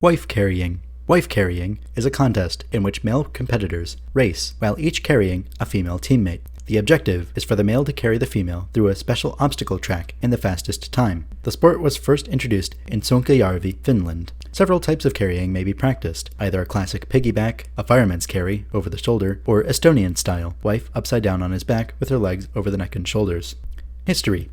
Wife carrying. Wife carrying is a contest in which male competitors race while each carrying a female teammate. The objective is for the male to carry the female through a special obstacle track in the fastest time. The sport was first introduced in Sonkajärvi, Finland. Several types of carrying may be practiced, either a classic piggyback, a fireman's carry over the shoulder, or Estonian style, wife upside down on his back with her legs over the neck and shoulders. History.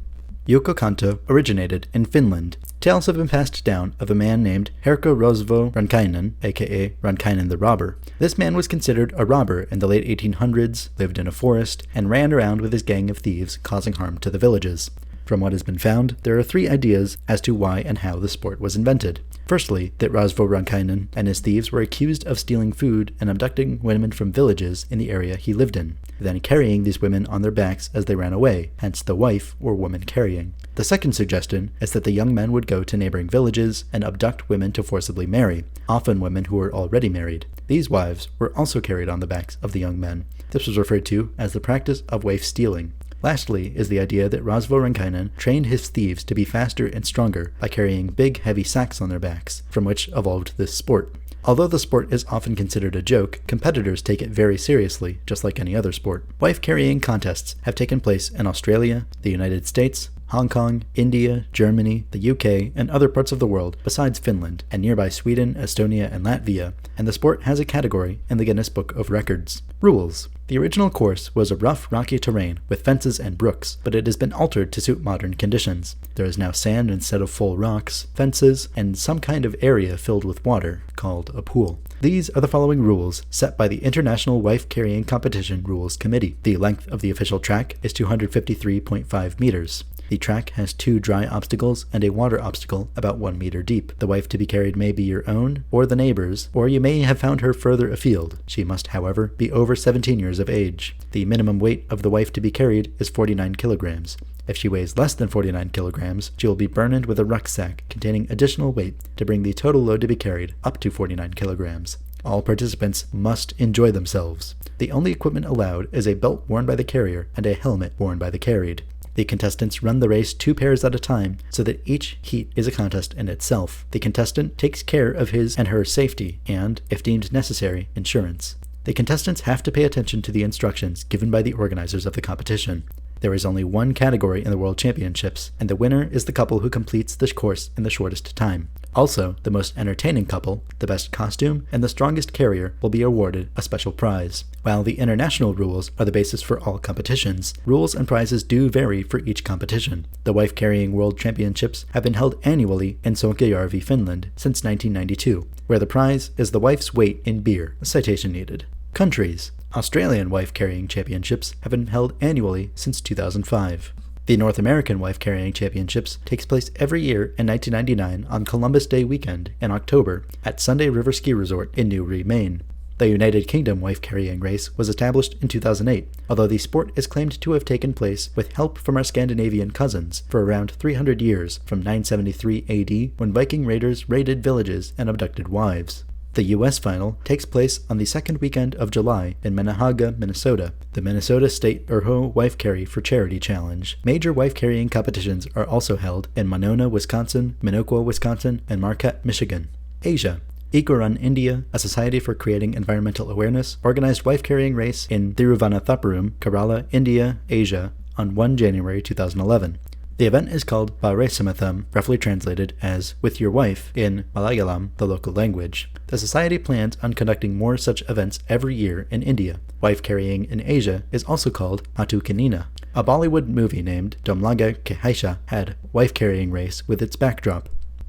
Juoksukanto originated in Finland. Tales have been passed down of a man named Herkko Rosvo Rankainen, aka Rankainen the Robber. This man was considered a robber in the late 1800s, lived in a forest, and ran around with his gang of thieves, causing harm to the villages. From what has been found, there are three ideas as to why and how the sport was invented. Firstly, that Rosvo Rankainen and his thieves were accused of stealing food and abducting women from villages in the area he lived in, then carrying these women on their backs as they ran away, hence the wife or woman carrying. The second suggestion is that the young men would go to neighboring villages and abduct women to forcibly marry, often women who were already married. These wives were also carried on the backs of the young men. This was referred to as the practice of wife stealing. Lastly is the idea that Rosvo Rankainen trained his thieves to be faster and stronger by carrying big, heavy sacks on their backs, from which evolved this sport. Although the sport is often considered a joke, competitors take it very seriously, just like any other sport. Wife-carrying contests have taken place in Australia, the United States, Hong Kong, India, Germany, the UK, and other parts of the world besides Finland, and nearby Sweden, Estonia, and Latvia, and the sport has a category in the Guinness Book of Records. Rules. The original course was a rough, rocky terrain with fences and brooks, but it has been altered to suit modern conditions. There is now sand instead of full rocks, fences, and some kind of area filled with water, called a pool. These are the following rules set by the International Wife Carrying Competition Rules Committee. The length of the official track is 253.5 meters. The track has 2 dry obstacles and a water obstacle about 1 meter deep. The wife to be carried may be your own, or the neighbor's, or you may have found her further afield. She must, however, be over 17 years of age. The minimum weight of the wife to be carried is 49 kilograms. If she weighs less than 49 kilograms, she will be burdened with a rucksack containing additional weight to bring the total load to be carried up to 49 kilograms. All participants must enjoy themselves. The only equipment allowed is a belt worn by the carrier and a helmet worn by the carried. The contestants run the race 2 pairs at a time, so that each heat is a contest in itself. The contestant takes care of his and her safety and, if deemed necessary, insurance. The contestants have to pay attention to the instructions given by the organizers of the competition. There is only one category in the World Championships, and the winner is the couple who completes the course in the shortest time. Also, the most entertaining couple, the best costume, and the strongest carrier will be awarded a special prize. While the international rules are the basis for all competitions, rules and prizes do vary for each competition. The wife-carrying World Championships have been held annually in Sonkajärvi, Finland, since 1992, where the prize is the wife's weight in beer. A citation needed. Countries. Australian wife-carrying championships have been held annually since 2005. The North American Wife-Carrying Championships takes place every year in 1999 on Columbus Day weekend in October at Sunday River Ski Resort in Newry, Maine. The United Kingdom wife-carrying race was established in 2008, although the sport is claimed to have taken place with help from our Scandinavian cousins for around 300 years, from 973 AD when Viking raiders raided villages and abducted wives. The U.S. final takes place on the second weekend of July in Minnehaha, Minnesota, the Minnesota State Urho Wife Carry for Charity Challenge. Major wife-carrying competitions are also held in Monona, Wisconsin, Minocqua, Wisconsin, and Marquette, Michigan. Asia. Eco-Run India, a society for creating environmental awareness, organized wife-carrying race in Thiruvananthapuram, Kerala, India, Asia, on 1 January 2011. The event is called Parisamatham, roughly translated as With Your Wife in Malayalam, the local language. The society plans on conducting more such events every year in India. Wife-carrying in Asia is also called Matu Kanina. A Bollywood movie named Domlaga Ke Haisha had wife-carrying race with its backdrop.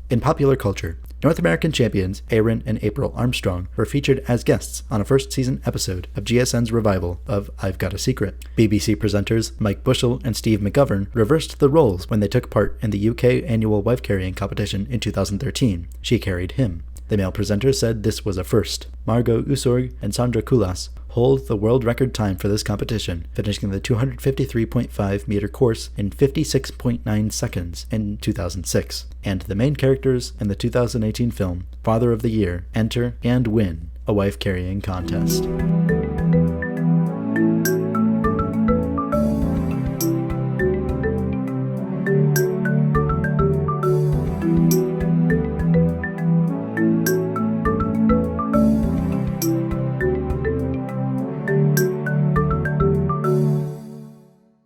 In popular culture, North American champions Aaron and April Armstrong were featured as guests on a first-season episode of GSN's revival of I've Got a Secret. BBC presenters Mike Bushell and Steve McGovern reversed the roles when they took part in the UK annual wife-carrying competition in 2013. She carried him. The male presenter said this was a first. Margot Usorg and Sandra Kulas hold the world record time for this competition, finishing the 253.5 meter course in 56.9 seconds in 2006. And the main characters in the 2018 film Father of the Year enter and win a wife-carrying contest.